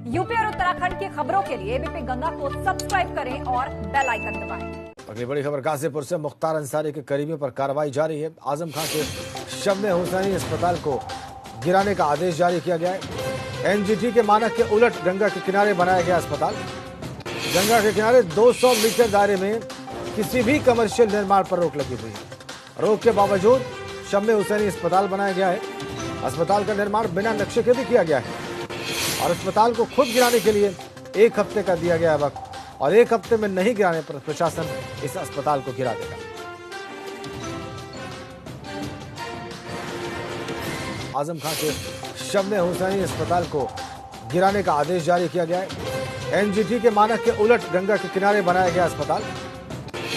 UP और उत्तराखंड की खबरों के लिए एबीपी गंगा को सब्सक्राइब करें और बेल आइकन दबाएं। अगली बड़ी खबर गाजीपुर से मुख्तार अंसारी के करीबियों पर कार्रवाई जारी है। आजम खान के शम्मे हुसैनी अस्पताल को गिराने का आदेश जारी किया गया है। एनजीटी के मानक के उलट गंगा के किनारे बनाया गया अस्पताल। गंगा के किनारे 200 मीटर दायरे में किसी भी कमर्शियल निर्माण पर रोक लगी हुई है। रोक के बावजूद शम्मे हुसैनी अस्पताल बनाया गया है। अस्पताल का निर्माण बिना नक्शे के भी किया गया है और अस्पताल को खुद गिराने के लिए 1 हफ्ते का दिया गया वक्त और 1 हफ्ते में नहीं गिराने पर प्रशासन इस अस्पताल को गिरा देगा। आजम खान के शम्मे हुसैनी अस्पताल को गिराने का आदेश जारी किया गया है। एनजीटी के मानक के उलट गंगा के किनारे बनाया गया अस्पताल।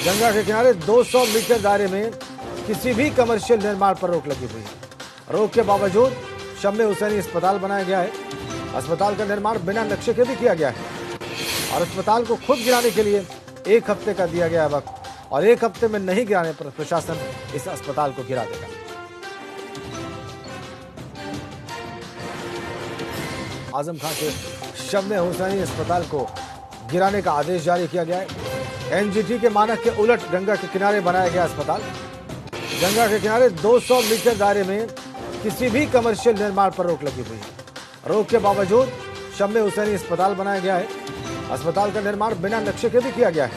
गंगा के किनारे 200 मीटर दायरे में किसी भी कमर्शियल निर्माण पर रोक लगी हुई है। रोक के बावजूद शम्मे हुसैनी अस्पताल बनाया गया है। अस्पताल का निर्माण बिना नक्शे के भी किया गया है और अस्पताल को खुद गिराने के लिए 1 हफ्ते का दिया गया वक्त और 1 हफ्ते में नहीं गिराने पर प्रशासन इस अस्पताल को गिरा देगा। आजम खान के शम्मे हुसैनी अस्पताल को गिराने का आदेश जारी किया गया है। एनजीटी के मानक के उलट गंगा के किनारे बनाया गया अस्पताल। गंगा के किनारे 200 मीटर दायरे में किसी भी कमर्शियल निर्माण पर रोक लगी हुई है। रोक के बावजूद शम्मे हुसैनी अस्पताल बनाया गया है। अस्पताल का निर्माण बिना नक्शे के भी किया गया है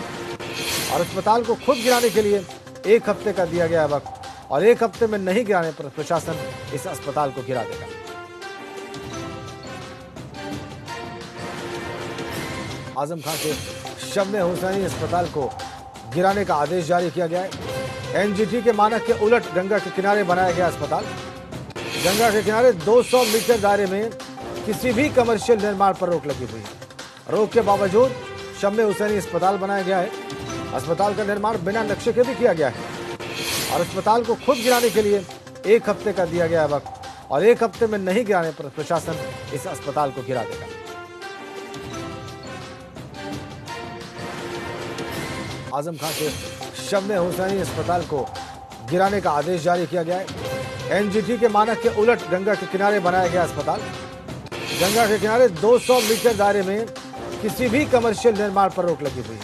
और अस्पताल को खुद गिराने के लिए 1 हफ्ते का दिया गया वक्त और 1 हफ्ते में नहीं गिराने पर प्रशासन इस अस्पताल को गिरा देगा। आजम खान के शम्मे हुसैनी अस्पताल को गिराने का आदेश जारी किया गया है। एनजीटी के मानक के उलट गंगा के किनारे बनाया गया अस्पताल। गंगा के किनारे 200 मीटर दायरे में किसी भी कमर्शियल निर्माण पर रोक लगी हुई है। रोक के बावजूद शम्मे हुसैनी अस्पताल बनाया गया है। अस्पताल का निर्माण बिना नक्शे के भी किया गया है और अस्पताल को खुद गिराने के लिए 1 हफ्ते का दिया गया वक्त और 1 हफ्ते में नहीं गिराने पर प्रशासन इस अस्पताल को गिरा देगा। आजम खान के शम्मे हुसैनी अस्पताल को गिराने का आदेश जारी किया गया है। एनजीटी के मानक के उलट गंगा के किनारे बनाया गया अस्पताल। गंगा के किनारे 200 मीटर दायरे में किसी भी कमर्शियल निर्माण पर रोक लगी हुई है।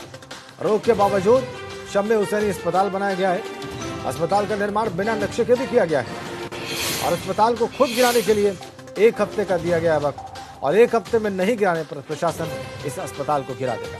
रोक के बावजूद शम्मे हुसैनी अस्पताल बनाया गया है। अस्पताल का निर्माण बिना नक्शे के भी किया गया है और अस्पताल को खुद गिराने के लिए 1 हफ्ते का दिया गया वक्त और 1 हफ्ते में नहीं गिराने पर प्रशासन इस अस्पताल को गिरा देगा।